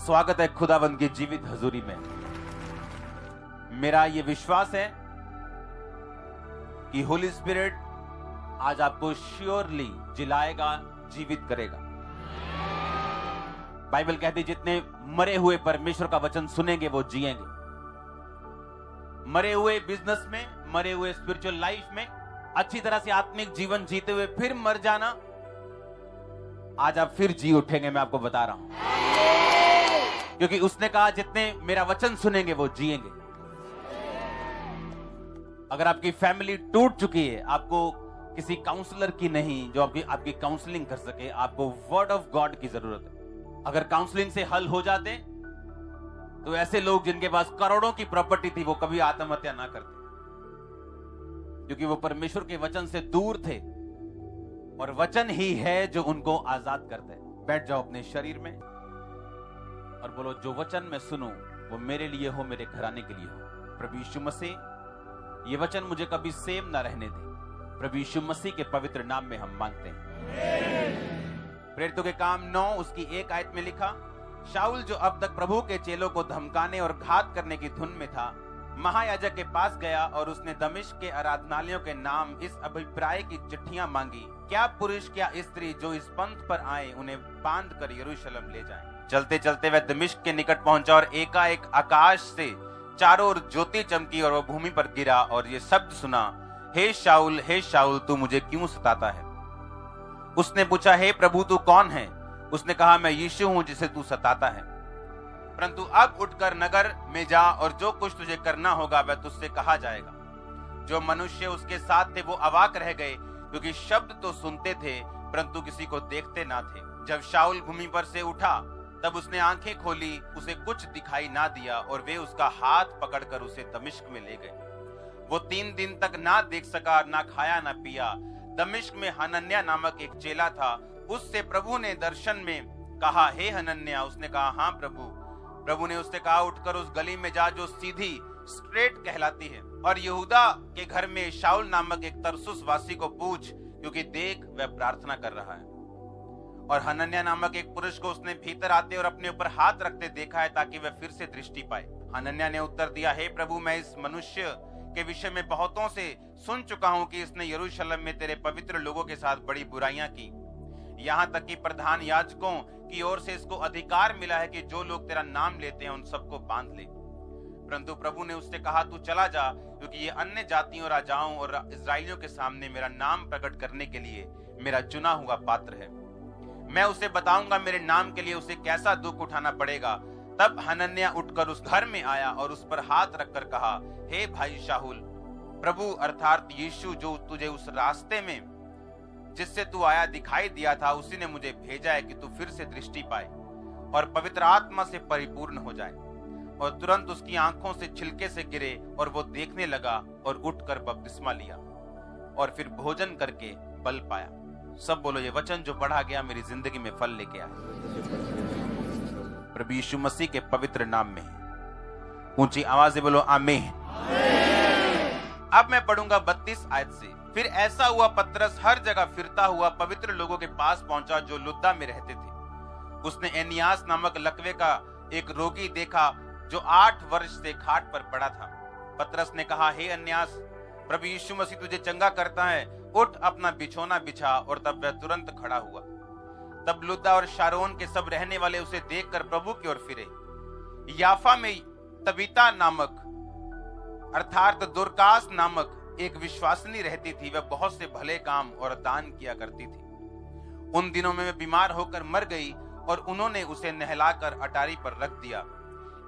स्वागत है खुदावंद की जीवित हजूरी में। मेरा ये विश्वास है कि होली स्पिरिट आज आपको श्योरली जिलाएगा, जीवित करेगा। बाइबल कहती है जितने मरे हुए परमेश्वर का वचन सुनेंगे वो जिएंगे। मरे हुए बिजनेस में, मरे हुए स्पिरिचुअल लाइफ में, अच्छी तरह से आत्मिक जीवन जीते हुए फिर मर जाना, आज आप फिर जी उठेंगे। मैं आपको बता रहा हूं, क्योंकि उसने कहा जितने मेरा वचन सुनेंगे वो जिएंगे। अगर आपकी फैमिली टूट चुकी है, आपको किसी काउंसलर की नहीं जो आपकी काउंसलिंग कर सके, आपको वर्ड ऑफ गॉड की जरूरत है। अगर काउंसलिंग से हल हो जाते तो ऐसे लोग जिनके पास करोड़ों की प्रॉपर्टी थी वो कभी आत्महत्या ना करते, क्योंकि वो परमेश्वर के वचन से दूर थे और वचन ही है जो उनको आजाद करता है। बैठ जाओ अपने शरीर में और बोलो, जो वचन मैं सुनूं वो मेरे लिए हो, मेरे घराने के लिए हो। प्रभु यीशु मसीह, ये वचन मुझे कभी सेम ना रहने दे। प्रभु यीशु मसीह के पवित्र नाम में हम मांगते हैं। प्रेरितों के काम 9 उसकी 1 आयत में लिखा, शाऊल जो अब तक प्रभु के चेलों को धमकाने और घात करने की धुन में था, महायाजक के पास गया और उसने दमिश्क के आराधनालयों के नाम इस अभिप्राय की चिट्ठियां मांगी, क्या पुरुष क्या स्त्री जो इस पंथ पर आए उन्हें बांध कर यरूशलेम ले जाएं। चलते चलते वह दमिश्क के निकट पहुंचा और एकाएक आकाश से चारों ओर ज्योति चमकी और वह भूमि पर गिरा और ये शब्द सुना, हे शाऊल तू मुझे क्यों सताता है। उसने पूछा, हे प्रभु तू कौन है। उसने कहा, मैं यीशु हूं जिसे तू सताता है। परंतु अब उठकर नगर में जा और जो कुछ तुझे करना होगा वह तुझसे कहा जाएगा। जो मनुष्य उसके साथ थे वो अवाक रह गए, क्योंकि शब्द तो सुनते थे परंतु किसी को देखते ना थे। जब शाऊल भूमि पर से उठा तब उसने आंखें खोली, उसे कुछ दिखाई ना दिया और वे उसका हाथ पकड़कर उसे दमिश्क में ले गए। वो 3 दिन तक ना देख सका, ना खाया ना पिया। दमिश्क में हनन्याह नामक एक चेला था, उससे प्रभु ने दर्शन में कहा, हे हनन्याह। उसने कहा, हाँ प्रभु। प्रभु ने उससे कहा, उठकर उस गली में जा जो सीधी स्ट्रेट कहलाती है और यहूदा के घर में शाऊल नामक एक तरसुस वासी को पूछ, क्योंकि देख वह प्रार्थना कर रहा है। और हनन्याह नामक एक पुरुष को उसने भीतर आते और अपने ऊपर हाथ रखते देखा है, ताकि वह फिर से दृष्टि पाए। हनन्याह ने उत्तर दिया, हे प्रभु, मैं इस मनुष्य के विषय में बहुतों से सुन चुका हूं कि इसने यरूशलेम में तेरे पवित्र लोगों के साथ बड़ी बुराइयां की। यहाँ तक कि प्रधान याजकों की ओर से इसको अधिकार मिला है कि जो लोग तेरा नाम लेते हैं उन सबको बांध ले। परंतु प्रभु ने उससे कहा, तू चला जा, क्योंकि ये अन्य जातियों, राजाओं और इस्राएलियों के सामने मेरा नाम प्रकट करने के लिए मेरा चुना हुआ पात्र है। मैं उसे बताऊंगा मेरे नाम के लिए उसे कैसा दुख उठाना पड़ेगा। तब हनन्याह उठकर उस घर में आया और उस पर हाथ रखकर कहा, हे भाई शाऊल, प्रभु अर्थात यीशु जो तुझे उस रास्ते में जिससे तू आया दिखाई दिया था, उसी ने मुझे भेजा है कि तू फिर से दृष्टि पाए और पवित्र आत्मा से परिपूर्ण हो जाए। और तुरंत उसकी आंखों से छिलके से गिरे और वो देखने लगा और उठकर बपतिस्मा लिया और फिर भोजन करके बल पाया। सब बोलो, ये वचन जो पढ़ा गया मेरी जिंदगी में फल लेके आया। प्रभु यीशु मसीह के पवित्र नाम में ऊंची आवाज से बोलो, आमीन। अब मैं पढ़ूंगा 32 आयत से। फिर ऐसा हुआ, पतरस हर जगह फिरता हुआ पवित्र लोगों के पास पहुंचा जो लुद्दा में रहते थे। उसने एनियास नामक लकवे का एक रोगी देखा जो 8 वर्ष से खाट पर पड़ा था। पतरस ने कहा, हे एनियास, प्रभु यीशु मसीह तुझे चंगा करता है, उठ अपना बिछौना बिछा। और तब वह तुरंत खड़ा हुआ। तब लुद्दा और शारोन के सब रहने वाले उसे देखकर प्रभु की ओर फिरे। याफा में तबीता नामक अर्थात दुर्कास नामक एक विश्वासिनी रहती थी। वह बहुत से भले काम और दान किया करती थी। उन दिनों में वह बीमार होकर मर गई और उन्होंने उसे नहलाकर अटारी पर रख दिया,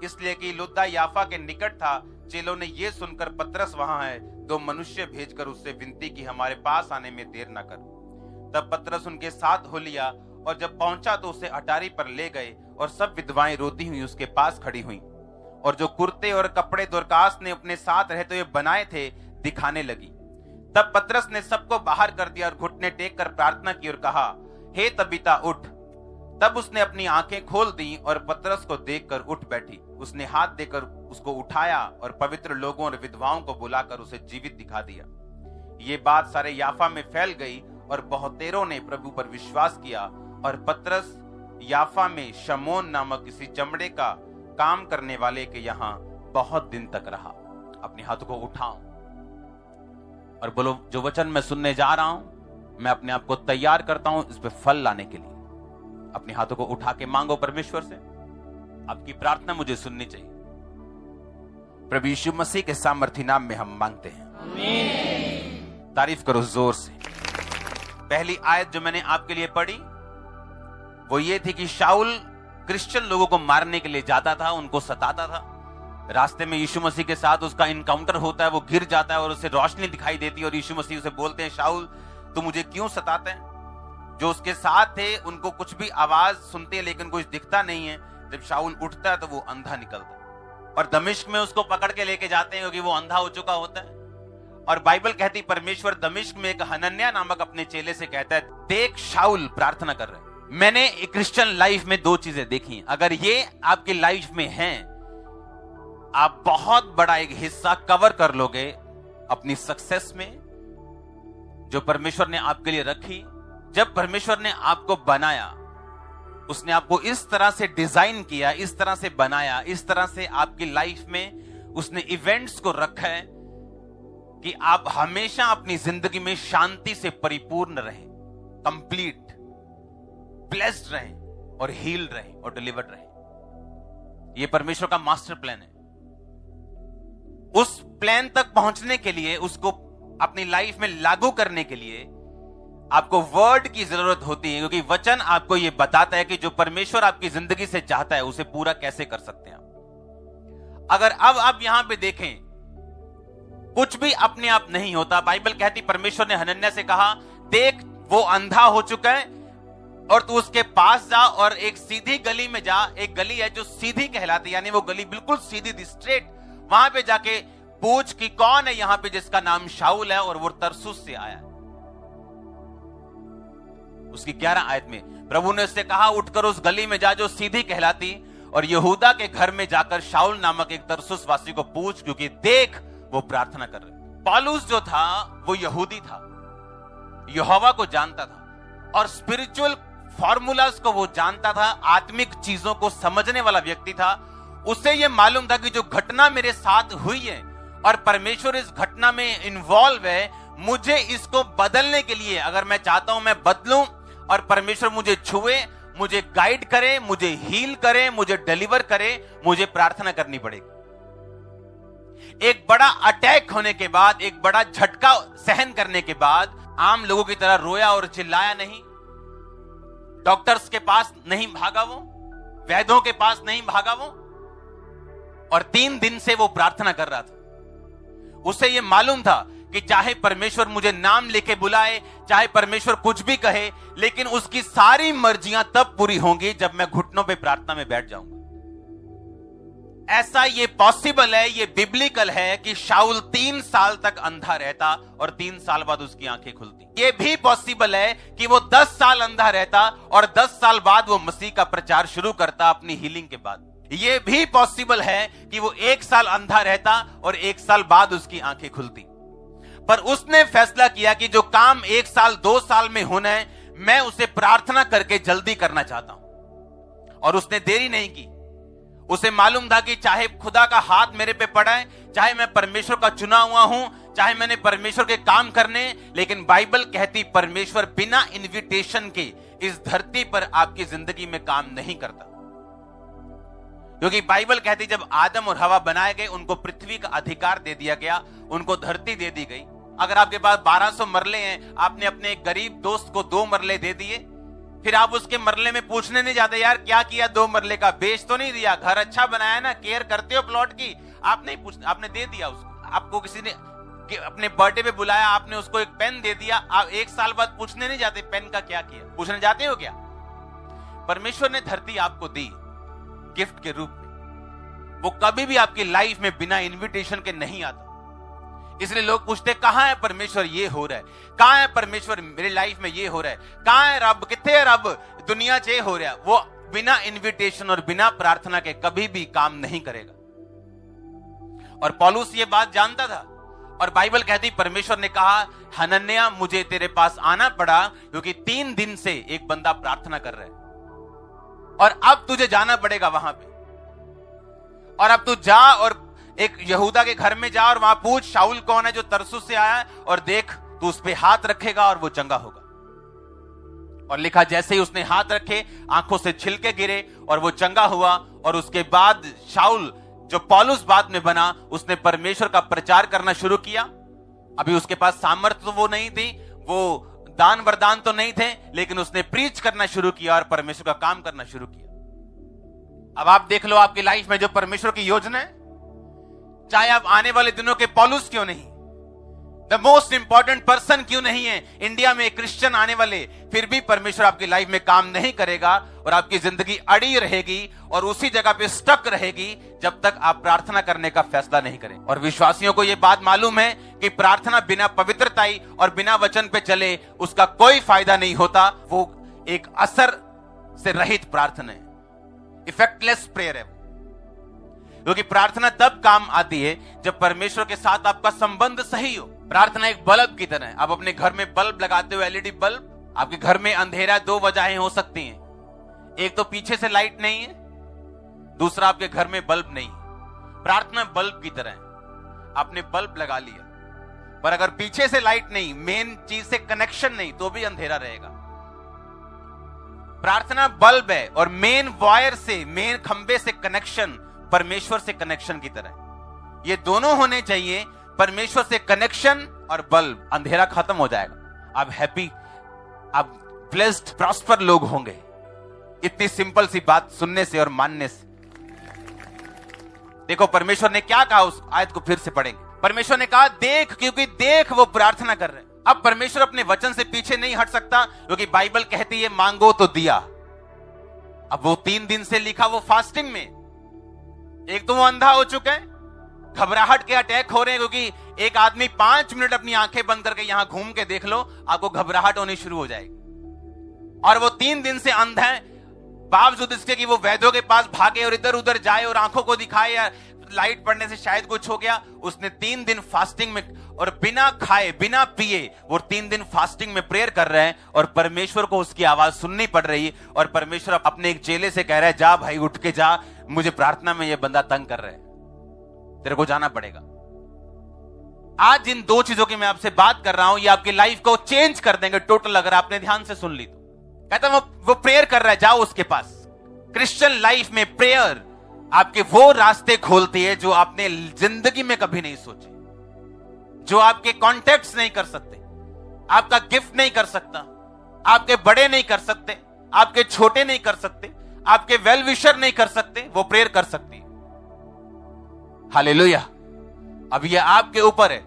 इसलिए कि लुद्दा याफा के निकट था। चेलों ने ये सुनकर पतरस वहां है 2 मनुष्य भेजकर उससे विनती की, हमारे पास आने में देर न कर। तब पतरस उनके साथ हो लिया और जब पहुंचा तो उसे अटारी पर ले गए और सब विधवाएं रोती हुई उसके पास खड़ी हुई और जो कुर्ते और कपड़े दुर्कास ने अपने साथ रहते हुए बनाए थे दिखाने लगी। तब पतरस ने सबको बाहर कर दिया और घुटने टेक कर प्रार्थना की और कहा, हे तबीता उठ। तब उसने अपनी आंखें खोल दी और पतरस को देखकर उठ बैठी। उसने हाथ देकर उसको उठाया और पवित्र लोगों और विधवाओं को बुलाकर उसे जीवित दिखा दिया। ये बात सारे याफा में फैल गई और बहुतेरों ने प्रभु पर विश्वास किया और पतरस याफा में शमोन नामक किसी चमड़े का काम करने वाले के यहां बहुत दिन तक रहा। अपने हाथों को उठाओ और बोलो, जो वचन मैं सुनने जा रहा हूं, मैं अपने आप को तैयार करता हूं इस पे फल लाने के लिए। अपने हाथों को उठा के मांगो परमेश्वर से, आपकी प्रार्थना मुझे सुननी चाहिए। प्रभु यीशु मसीह के सामर्थी नाम में हम मांगते हैं, आमीन। तारीफ करो जोर से। पहली आयत जो मैंने आपके लिए पढ़ी वो ये थी कि शाऊल क्रिश्चियन लोगों को मारने के लिए जाता था, उनको सताता था। रास्ते में यीशु मसीह के साथ उसका इनकाउंटर होता है, वो गिर जाता है और उसे रोशनी दिखाई देती है और यीशु मसीह उसे बोलते हैं, शाऊल तू मुझे क्यों सताते हैं? जो उसके साथ थे उनको कुछ भी आवाज सुनते हैं लेकिन कुछ दिखता नहीं है। जब शाऊल उठता है तो वो अंधा निकलता है और दमिश्क में उसको पकड़ के लेके जाते हैं क्योंकि वो अंधा हो चुका होता है। और बाइबल कहती परमेश्वर दमिश्क में एक हनन्याह नामक अपने चेले से कहता है, देख शाऊल प्रार्थना कर रहे हैं। मैंने एक क्रिश्चियन लाइफ में दो चीजें देखी, अगर ये आपकी लाइफ में हैं, आप बहुत बड़ा एक हिस्सा कवर कर लोगे अपनी सक्सेस में जो परमेश्वर ने आपके लिए रखी। जब परमेश्वर ने आपको बनाया, उसने आपको इस तरह से डिजाइन किया, इस तरह से बनाया, इस तरह से आपकी लाइफ में उसने इवेंट्स को रखा है कि आप हमेशा अपनी जिंदगी में शांति से परिपूर्ण रहें, कंप्लीट, ब्लेस्ड रहें और हील्ड रहें और डिलीवर्ड रहें। यह परमेश्वर का मास्टर प्लान है। उस प्लान तक पहुंचने के लिए, उसको अपनी लाइफ में लागू करने के लिए आपको वर्ड की जरूरत होती है, क्योंकि वचन आपको यह बताता है कि जो परमेश्वर आपकी जिंदगी से चाहता है उसे पूरा कैसे कर सकते हैं आप। अगर अब आप यहां पे देखें, कुछ भी अपने आप नहीं होता। बाइबल कहती परमेश्वर ने हनन्याह से कहा, देख वो अंधा हो चुका है और तू उसके पास जा और एक सीधी गली में जा। एक गली है जो सीधी कहलाती, यानी वो गली बिल्कुल सीधी थी, स्ट्रेट। वहां पे जाके पूछ कि कौन है यहां पे जिसका नाम शाऊल है और वो तरसुस से आया है। उसकी 11 आयत में प्रभु ने उससे कहा, उठकर उस गली में जा जो सीधी कहलाती और यहूदा के घर में जाकर शाऊल नामक एक तरसुस वासी को पूछ, क्योंकि देख वो प्रार्थना कर रहे। पौलुस जो था वो यहूदी था, यहोवा को जानता था और स्पिरिचुअल फॉर्मूलाज को वो जानता था, आत्मिक चीजों को समझने वाला व्यक्ति था। उसे ये मालूम था कि जो घटना मेरे साथ हुई है और परमेश्वर इस घटना में इन्वॉल्व है, मुझे इसको बदलने के लिए, अगर मैं चाहता हूं मैं बदलूं और परमेश्वर मुझे छुए, मुझे गाइड करे, मुझे हील करे, मुझे डिलीवर करे, मुझे प्रार्थना करनी पड़ेगी। एक बड़ा अटैक होने के बाद, एक बड़ा झटका सहन करने के बाद आम लोगों की तरह रोया और चिल्लाया नहीं, डॉक्टर्स के पास नहीं भागा वो, वैद्यों के पास नहीं भागा वो, और 3 दिन से वो प्रार्थना कर रहा था। उसे ये मालूम था कि चाहे परमेश्वर मुझे नाम लेके बुलाए, चाहे परमेश्वर कुछ भी कहे, लेकिन उसकी सारी मर्जियां तब पूरी होंगी जब मैं घुटनों पे प्रार्थना में बैठ जाऊंगा। ऐसा ये पॉसिबल है, ये बिब्लिकल है कि शाऊल 3 साल तक अंधा रहता और 3 साल बाद उसकी आंखें खुलती। ये भी पॉसिबल है कि वो 10 साल अंधा रहता और 10 साल बाद वो मसीह का प्रचार शुरू करता अपनी हीलिंग के बाद। ये भी पॉसिबल है कि वो 1 साल अंधा रहता और 1 साल बाद उसकी आंखें खुलती। पर उसने फैसला किया कि जो काम 1 साल 2 साल में होना है, मैं उसे प्रार्थना करके जल्दी करना चाहता हूं। और उसने देरी नहीं की। उसे मालूम था कि चाहे खुदा का हाथ मेरे पे पड़ा है, चाहे मैं परमेश्वर का चुना हुआ हूं, चाहे मैंने परमेश्वर के काम करने, लेकिन बाइबल कहती परमेश्वर बिना इनविटेशन के इस धरती पर आपकी जिंदगी में काम नहीं करता। क्योंकि बाइबल कहती जब आदम और हवा बनाए गए, उनको पृथ्वी का अधिकार दे दिया गया, उनको धरती दे दी गई। अगर आपके पास 1200 मरले हैं, आपने अपने एक गरीब दोस्त को 2 मरले दे दिए, फिर आप उसके मरले में पूछने नहीं जाते, यार क्या किया 2 मरले का, बेच तो नहीं दिया, घर अच्छा बनाया ना, केयर करते हो प्लॉट की, आप नहीं पूछते, आपने दे दिया उसको। आपको किसी ने अपने बर्थडे पे बुलाया, आपने उसको एक पेन दे दिया, आप 1 साल बाद पूछने नहीं जाते पेन का क्या किया, पूछने जाते हो क्या? परमेश्वर ने धरती आपको दी गिफ्ट के रूप में, वो कभी भी आपकी लाइफ में बिना इन्विटेशन के नहीं आता। इसलिए लोग पूछते कहां है परमेश्वर, ये हो रहा है, कहां है परमेश्वर मेरी लाइफ में, ये हो रहा है, कहां है रब, किथे है रब, दुनिया च हो रहा है। वो बिना इन्विटेशन और बिना प्रार्थना के कभी भी काम नहीं करेगा। और पौलुस ये बात जानता था और बाइबल कहती परमेश्वर ने कहा, हनन्याह मुझे तेरे पास आना पड़ा क्योंकि 3 दिन से एक बंदा प्रार्थना कर रहा है। और अब तुझे जाना पड़ेगा वहां पे, और अब तू जा और एक यहूदा के घर में जा और वहां पूछ शाऊल कौन है जो तरसुस से आया है, और देख तू उस पे हाथ रखेगा और वो चंगा होगा। और लिखा जैसे ही उसने हाथ रखे आंखों से छिलके गिरे और वो चंगा हुआ। और उसके बाद शाऊल जो पौलुस बाद में बना, उसने परमेश्वर का प्रचार करना शुरू किया। अभी उसके पास सामर्थ्य तो वो नहीं थी, वो दान वरदान तो नहीं थे, लेकिन उसने प्रीच करना शुरू किया और परमेश्वर का काम करना शुरू किया। अब आप देख लो आपकी लाइफ में जो परमेश्वर की योजना है, चाहे आप आने वाले दिनों के पौलुस क्यों नहीं, द मोस्ट इंपॉर्टेंट पर्सन क्यों नहीं है, इंडिया में क्रिश्चियन आने वाले, फिर भी परमेश्वर आपकी लाइफ में काम नहीं करेगा और आपकी जिंदगी अड़ी रहेगी और उसी जगह पे स्टक रहेगी जब तक आप प्रार्थना करने का फैसला नहीं करें। और विश्वासियों को यह बात मालूम है कि प्रार्थना बिना पवित्रताई और बिना वचन पे चले उसका कोई फायदा नहीं होता। वो एक असर से रहित प्रार्थना है, इफेक्टलेस प्रेयर है। क्योंकि प्रार्थना तब काम आती है जब परमेश्वर के साथ आपका संबंध सही हो। प्रार्थना एक बल्ब की तरह है। आप अपने घर में बल्ब लगाते हो, एलईडी बल्ब। आपके घर में अंधेरा, दो वजहें हो सकती हैं। एक तो पीछे से लाइट नहीं है, दूसरा आपके घर में बल्ब नहीं है। प्रार्थना बल्ब की तरह है। आपने बल्ब लगा लिया, पर अगर पीछे से लाइट नहीं, मेन चीज से कनेक्शन नहीं, तो भी अंधेरा रहेगा। प्रार्थना बल्ब है और मेन वायर से, मेन खंबे से कनेक्शन परमेश्वर से कनेक्शन की तरह। ये दोनों होने चाहिए, परमेश्वर से कनेक्शन और बल्ब। अंधेरा खत्म हो जाएगा, आप हैप्पी, आप ब्लेस्ड, प्रॉस्पर लोग होंगे। इतनी सिंपल सी बात सुनने से और मानने से। देखो परमेश्वर ने क्या कहा, उस आयत को फिर से पढ़ेंगे। परमेश्वर ने कहा देख, क्योंकि देख वो प्रार्थना कर रहे हैं। अब परमेश्वर अपने वचन से पीछे नहीं हट सकता, क्योंकि बाइबल कहती है मांगो तो दिया। अब वो 3 दिन से लिखा, वो फास्टिंग में। एक तो वो अंधा हो चुका है, घबराहट के अटैक हो रहे हैं, क्योंकि एक आदमी 5 मिनट अपनी आंखें बंद करके यहां घूम के देख लो, आपको घबराहट होनी शुरू हो जाएगी। और वो 3 दिन से अंधा है, बावजूद इसके कि वो वैद्यों के पास भागे और इधर उधर जाए और आंखों को दिखाए, या लाइट पड़ने से शायद कुछ हो गया, उसने 3 दिन फास्टिंग में और बिना खाए बिना पिए वो 3 दिन फास्टिंग में प्रेयर कर रहे हैं। और परमेश्वर को उसकी आवाज सुननी पड़ रही है। और परमेश्वर अपने एक चेले से कह रहा है, जा भाई उठ के जा, मुझे प्रार्थना में ये बंदा तंग कर रहा है, तेरे को जाना पड़ेगा। आज जिन 2 चीजों की मैं आपसे बात कर रहा हूं, ये आपकी लाइफ को चेंज कर देंगे टोटल, अगर आपने ध्यान से सुन ली तो। कहता वो प्रेयर कर रहा है, जाओ उसके पास। क्रिश्चियन लाइफ में प्रेयर आपके वो रास्ते खोलती है जो आपने जिंदगी में कभी नहीं सोचे, जो आपके कॉन्टेक्ट्स नहीं कर सकते, आपका गिफ्ट नहीं कर सकता, आपके बड़े नहीं कर सकते, आपके छोटे नहीं कर सकते, आपके वेल विशर नहीं कर सकते, वो प्रेयर कर सकती है। हालेलुया। अब ये आपके ऊपर है।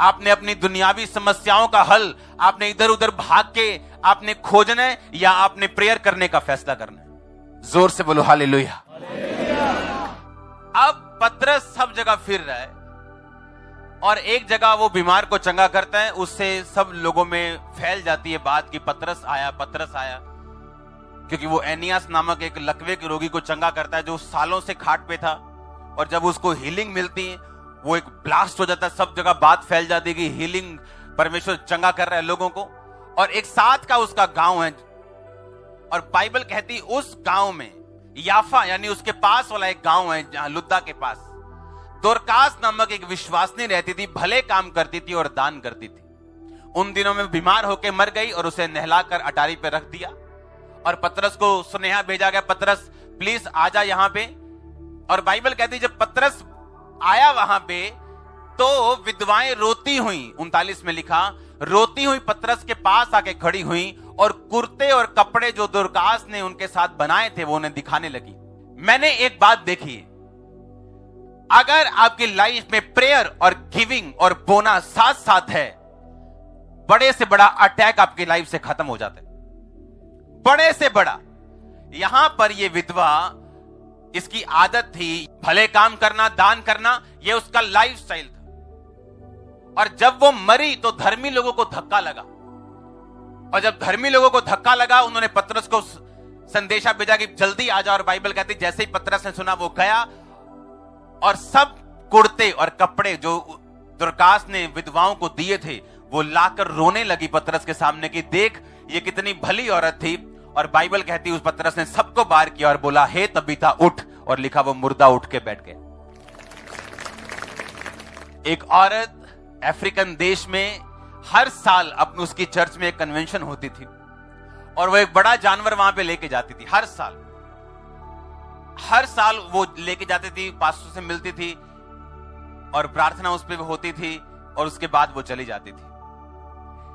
आपने अपनी दुनियावी समस्याओं का हल आपने इधर उधर भाग के आपने खोजना है, या आपने प्रेयर करने का फैसला करना है। जोर से बोलो हालेलुया। अब पतरस सब जगह फिर रहा है और एक जगह वो बीमार को चंगा करता है, उससे सब लोगों में फैल जाती है बात कि पतरस आया, पतरस आया। क्योंकि वो एनियास नामक एक लकवे के रोगी को चंगा करता है जो सालों से खाट पे था, और जब उसको हीलिंग मिलती है वो एक ब्लास्ट हो जाता है, सब जगह बात फैल जाती है कि हीलिंग, परमेश्वर चंगा कर रहा है लोगों को। और एक साथ का उसका गांव है, और बाइबल कहती है उस गांव में याफा यानी उसके पास वाला एक गांव है, जहां लुद्दा के पास दोरकास नामक एक विश्वासनी रहती थी, भले काम करती थी और दान करती थी। उन दिनों में बीमार होकर मर गई और उसे नहलाकर अटारी पे रख दिया। और पतरस को सुनेहा भेजा गया, पतरस प्लीज आजा यहां पे। और बाइबल कहती जब पतरस आया वहां पे तो विधवाएं रोती हुई, 39 में लिखा, रोती हुई पतरस के पास आके खड़ी हुई और कुर्ते और कपड़े जो दोरकास ने उनके साथ बनाए थे वो उन्हें दिखाने लगी। मैंने एक बात देखी, अगर आपकी लाइफ में प्रेयर और गिविंग और बोना साथ साथ है, बड़े से बड़ा अटैक आपकी लाइफ से खत्म हो जाता है, बड़े से बड़ा। यहां पर ये विधवा, इसकी आदत थी भले काम करना, दान करना, ये उसका लाइफस्टाइल था। और जब वो मरी तो धर्मी लोगों को धक्का लगा, और जब धर्मी लोगों को धक्का लगा उन्होंने पतरस को संदेशा भेजा कि जल्दी आ जाओ। और बाइबल कहती जैसे ही पतरस ने सुना वो गया और सब कुर्ते और कपड़े जो दोरकास ने विधवाओं को दिए थे वो लाकर रोने लगी पतरस के सामने कि देख ये कितनी भली औरत थी, और बाइबल कहती है उस पतरस ने सबको बाहर किया और बोला, हे तबीता उठ, और लिखा वो मुर्दा उठ के बैठ गया। एक औरत अफ्रीकन देश में हर साल अपनी उसकी चर्च में एक कन्वेंशन होती थी और वो एक बड़ा जानवर वहां पे लेके जाती थी। हर साल वो लेके जाती थी, पास्टर से मिलती थी और प्रार्थना उस पे होती थी और उसके बाद वो चली जाती थी।